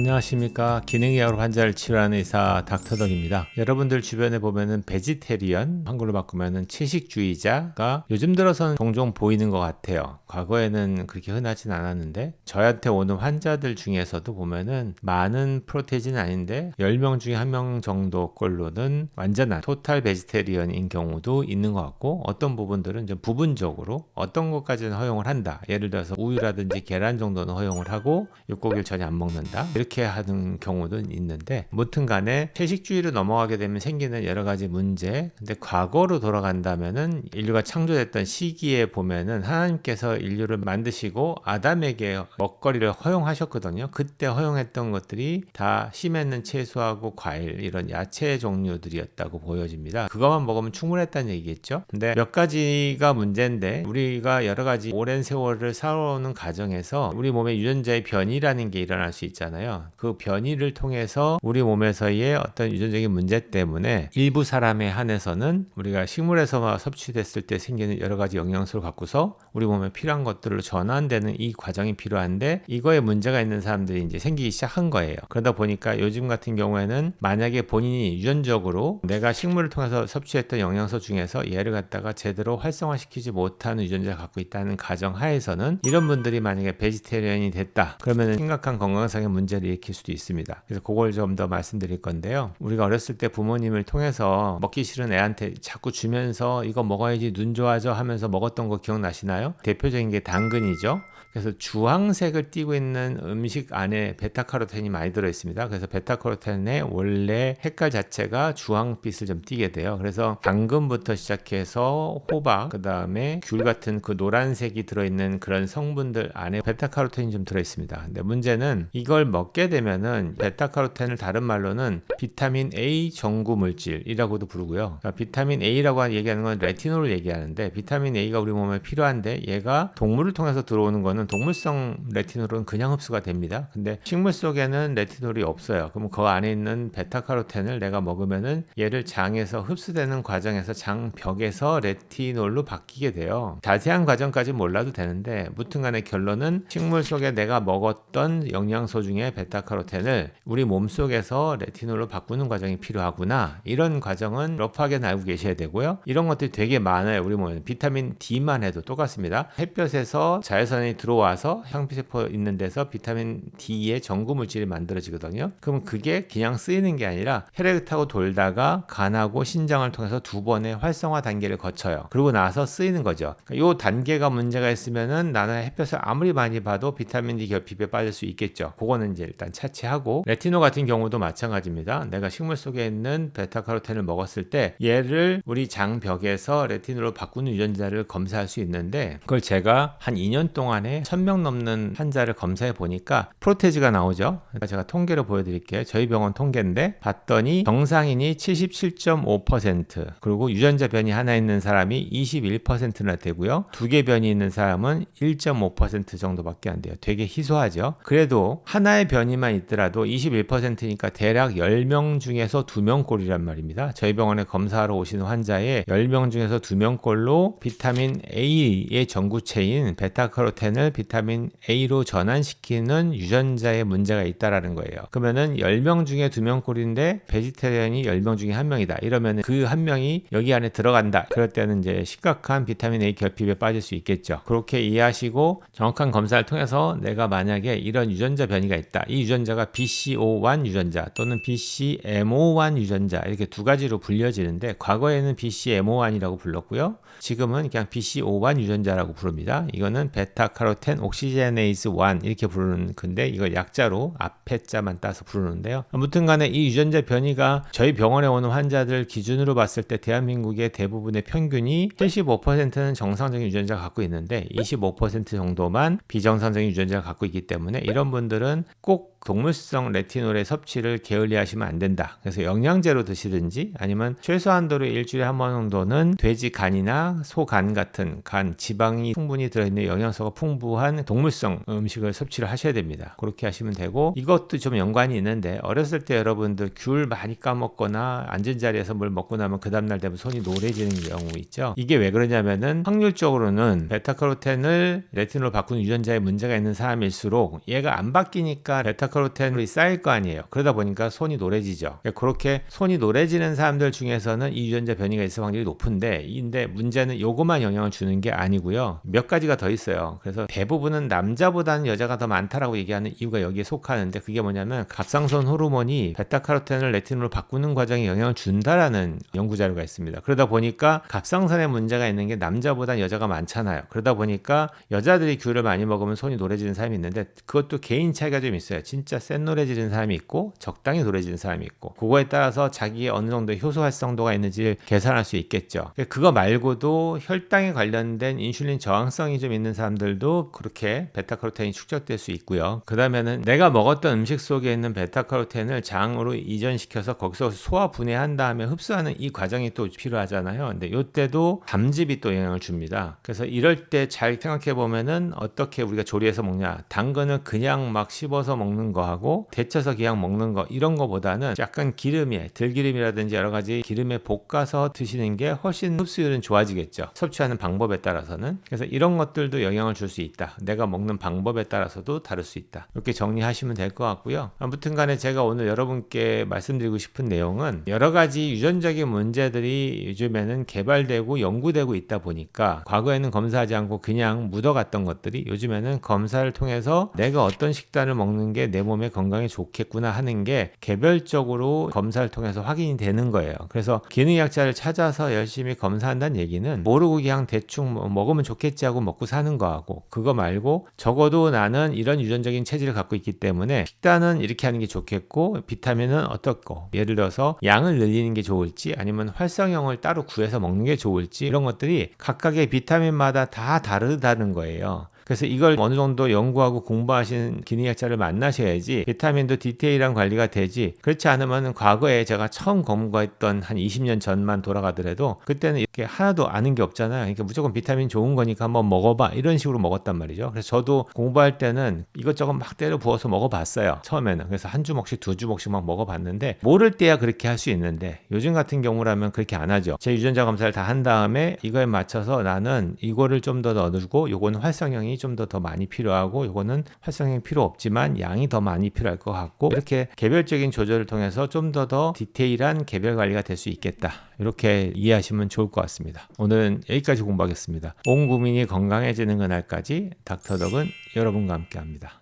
안녕하십니까. 기능의학으로 환자를 치료하는 의사 닥터덕입니다. 여러분들 주변에 보면은 베지테리언, 한글로 바꾸면은 채식주의자가 요즘 들어서는 종종 보이는 것 같아요. 과거에는 그렇게 흔하진 않았는데 저한테 오는 환자들 중에서도 보면은 많은 프로테이지는 아닌데 10명 중에 1명 정도 꼴로는 완전한 토탈 베지테리언인 경우도 있는 것 같고, 어떤 부분들은 좀 부분적으로 어떤 것까지는 허용을 한다. 예를 들어서 우유라든지 계란 정도는 허용을 하고 육고기를 전혀 안 먹는다, 이렇게 하는 경우도 있는데, 무튼 간에 채식주의로 넘어가게 되면 생기는 여러 가지 문제. 근데 과거로 돌아간다면은 인류가 창조됐던 시기에 보면은 하나님께서 인류를 만드시고 아담에게 먹거리를 허용하셨거든요. 그때 허용했던 것들이 다 심했는 채소하고 과일, 이런 야채 종류들이었다고 보여집니다. 그것만 먹으면 충분했다는 얘기겠죠. 근데 몇 가지가 문제인데, 우리가 여러 가지 오랜 세월을 살아오는 과정에서 우리 몸에 유전자의 변이라는 게 일어날 수 있잖아요. 그 변이를 통해서 우리 몸에서의 어떤 유전적인 문제 때문에 일부 사람에 한해서는 우리가 식물에서 섭취됐을 때 생기는 여러 가지 영양소를 갖고서 우리 몸에 필요한 것들로 전환되는 이 과정이 필요한데, 이거에 문제가 있는 사람들이 이제 생기기 시작한 거예요. 그러다 보니까 요즘 같은 경우에는 만약에 본인이 유전적으로 내가 식물을 통해서 섭취했던 영양소 중에서 얘를 갖다가 제대로 활성화시키지 못하는 유전자를 갖고 있다는 가정 하에서는, 이런 분들이 만약에 베지테리언이 됐다 그러면 심각한 건강상의 문제를 일으킬 수도 있습니다. 그래서 그걸 좀 더 말씀드릴 건데요. 우리가 어렸을 때 부모님을 통해서 먹기 싫은 애한테 자꾸 주면서 이거 먹어야지 눈 좋아져 하면서 먹었던 거 기억나시나요? 대표적인 게 당근이죠. 그래서 주황색을 띠고 있는 음식 안에 베타카로텐이 많이 들어있습니다. 그래서 베타카로텐의 원래 색깔 자체가 주황빛을 좀 띠게 돼요. 그래서 당근부터 시작해서 호박, 그 다음에 귤 같은 그 노란색이 들어있는 그런 성분들 안에 베타카로텐이 좀 들어있습니다. 근데 문제는 이걸 먹게 되면은 베타카로텐을 다른 말로는 비타민 A 정구 물질이라고도 부르고요. 그러니까 비타민 A라고 얘기하는 건 레티놀을 얘기하는데, 비타민 A가 우리 몸에 필요한데 얘가 동물을 통해서 들어오는 거는 동물성 레티놀은 그냥 흡수가 됩니다. 근데 식물 속에는 레티놀이 없어요. 그럼 그 안에 있는 베타카로텐을 내가 먹으면은 얘를 장에서 흡수되는 과정에서 장벽에서 레티놀로 바뀌게 돼요. 자세한 과정까지 몰라도 되는데, 무튼 간의 결론은 식물 속에 내가 먹었던 영양소 중에 베타카로텐을 우리 몸 속에서 레티놀로 바꾸는 과정이 필요하구나. 이런 과정은 러프하게 알고 계셔야 되고요. 이런 것들이 되게 많아요. 우리 몸에 비타민 D만 해도 똑같습니다. 햇볕에서 자외선이 들어와서 상피세포 있는 데서 비타민 D의 전구 물질이 만들어지거든요. 그럼 그게 그냥 쓰이는 게 아니라 혈액을 타고 돌다가 간하고 신장을 통해서 두 번의 활성화 단계를 거쳐요. 그러고 나서 쓰이는 거죠. 이 단계가 문제가 있으면은 나는 햇볕을 아무리 많이 봐도 비타민 D 결핍에 빠질 수 있겠죠. 그거는 이제 일단 차치하고, 레티놀 같은 경우도 마찬가지입니다. 내가 식물 속에 있는 베타카로텐을 먹었을 때 얘를 우리 장벽에서 레티놀로 바꾸는 유전자를 검사할 수 있는데, 그걸 제가 한 2년 동안에 1000명 넘는 환자를 검사해 보니까 프로테이지가 나오죠. 그러니까 제가 통계를 보여드릴게요. 저희 병원 통계인데 봤더니 정상인이 77.5%, 그리고 유전자 변이 하나 있는 사람이 21%나 되고요. 2개 변이 있는 사람은 1.5% 정도밖에 안 돼요. 되게 희소하죠. 그래도 하나의 변이만 있더라도 21%니까 대략 10명 중에서 2명 꼴이란 말입니다. 저희 병원에 검사하러 오시는 환자의 10명 중에서 2명 꼴로 비타민 A의 전구체인 베타카로텐을 비타민 A로 전환시키는 유전자에 문제가 있다라는 거예요. 그러면은 10명 중에 2명 꼴인데 베지테리언이 10명 중에 1명이다. 이러면 그 1명이 여기 안에 들어간다. 그럴 때는 이제 심각한 비타민 A 결핍에 빠질 수 있겠죠. 그렇게 이해하시고 정확한 검사를 통해서 내가 만약에 이런 유전자 변이가 있다. 이 유전자가 BCO1 유전자 또는 BCMO1 유전자, 이렇게 두 가지로 불려지는데, 과거에는 BCMO1이라고 불렀고요. 지금은 그냥 BCO1 유전자라고 부릅니다. 이거는 베타카로텐 옥시제네이즈 1 이렇게 부르는 건데, 이걸 약자로 앞에 자만 따서 부르는데요. 아무튼 간에 이 유전자 변이가 저희 병원에 오는 환자들 기준으로 봤을 때 대한민국의 대부분의 평균이 75%는 정상적인 유전자를 갖고 있는데 25% 정도만 비정상적인 유전자를 갖고 있기 때문에, 이런 분들은 꼭 동물성 레티놀의 섭취를 게을리하시면 안 된다. 그래서 영양제로 드시든지 아니면 최소한도로 일주일에 한 번 정도는 돼지 간이나 소 간 같은 간, 지방이 충분히 들어있는 영양소가 풍부한 동물성 음식을 섭취를 하셔야 됩니다. 그렇게 하시면 되고, 이것도 좀 연관이 있는데, 어렸을 때 여러분들 귤 많이 까먹거나 앉은 자리에서 뭘 먹고 나면 그 다음날 되면 손이 노래지는 경우 있죠. 이게 왜 그러냐면은 확률적으로는 베타카로텐을 레티놀로 바꾸는 유전자에 문제가 있는 사람일수록 얘가 안 바뀌니까 베타 베타카로텐이 쌓일 거 아니에요. 그러다 보니까 손이 노래지죠. 그렇게 손이 노래지는 사람들 중에서는 이 유전자 변이가 있을 확률이 높은데, 근데 문제는 요거만 영향을 주는 게 아니고요. 몇 가지가 더 있어요. 그래서 대부분은 남자보다는 여자가 더 많다라고 얘기하는 이유가 여기에 속하는데, 그게 뭐냐면 갑상선 호르몬이 베타카로텐을 레티놀로 바꾸는 과정에 영향을 준다라는 연구 자료가 있습니다. 그러다 보니까 갑상선에 문제가 있는 게 남자보다 여자가 많잖아요. 그러다 보니까 여자들이 귤을 많이 먹으면 손이 노래지는 사람이 있는데, 그것도 개인 차이가 좀 있어요. 진짜 센 노래지는 사람이 있고 적당히 노래지는 사람이 있고, 그거에 따라서 자기의 어느 정도 효소 활성도가 있는지 계산할 수 있겠죠. 그거 말고도 혈당에 관련된 인슐린 저항성이 좀 있는 사람들도 그렇게 베타카로텐이 축적될 수 있고요. 그 다음에는 내가 먹었던 음식 속에 있는 베타카로텐을 장으로 이전시켜서 거기서 소화 분해한 다음에 흡수하는 이 과정이 또 필요하잖아요. 근데 이때도 담즙이 또 영향을 줍니다. 그래서 이럴 때 잘 생각해 보면은 어떻게 우리가 조리해서 먹냐, 당근을 그냥 막 씹어서 먹는 거하고 데쳐서 그냥 먹는 거, 이런 거보다는 약간 기름에, 들기름이라든지 여러 가지 기름에 볶아서 드시는 게 훨씬 흡수율은 좋아지겠죠. 섭취하는 방법에 따라서는. 그래서 이런 것들도 영향을 줄 수 있다. 내가 먹는 방법에 따라서도 다를 수 있다. 이렇게 정리하시면 될 것 같고요. 아무튼 간에 제가 오늘 여러분께 말씀드리고 싶은 내용은, 여러 가지 유전적인 문제들이 요즘에는 개발되고 연구되고 있다 보니까 과거에는 검사하지 않고 그냥 묻어갔던 것들이 요즘에는 검사를 통해서 내가 어떤 식단을 먹는 게 내 몸에 건강에 좋겠구나 하는 게 개별적으로 검사를 통해서 확인이 되는 거예요. 그래서 기능의학자를 찾아서 열심히 검사한다는 얘기는 모르고 그냥 대충 먹으면 좋겠지 하고 먹고 사는 거하고, 그거 말고 적어도 나는 이런 유전적인 체질을 갖고 있기 때문에 식단은 이렇게 하는 게 좋겠고 비타민은 어떻고, 예를 들어서 양을 늘리는 게 좋을지 아니면 활성형을 따로 구해서 먹는 게 좋을지, 이런 것들이 각각의 비타민마다 다 다르다는 거예요. 그래서 이걸 어느 정도 연구하고 공부하신 기능의학자를 만나셔야지 비타민도 디테일한 관리가 되지, 그렇지 않으면 과거에 제가 처음 공부했던 한 20년 전만 돌아가더라도 그때는 이렇게 하나도 아는 게 없잖아요. 그러니까 무조건 비타민 좋은 거니까 한번 먹어봐, 이런 식으로 먹었단 말이죠. 그래서 저도 공부할 때는 이것저것 막 때려 부어서 먹어봤어요, 처음에는. 그래서 한 주먹씩 두 주먹씩 막 먹어봤는데, 모를 때야 그렇게 할 수 있는데 요즘 같은 경우라면 그렇게 안 하죠. 제 유전자 검사를 다 한 다음에 이거에 맞춰서 나는 이거를 좀 더 넣어주고, 요거는 활성형이 좀 더 많이 필요하고, 요거는 활성형이 필요 없지만 양이 더 많이 필요할 것 같고, 이렇게 개별적인 조절을 통해서 좀 더 디테일한 개별 관리가 될 수 있겠다, 이렇게 이해하시면 좋을 것 같습니다. 오늘은 여기까지 공부하겠습니다. 온 국민이 건강해지는 그날까지 닥터덕은 여러분과 함께 합니다.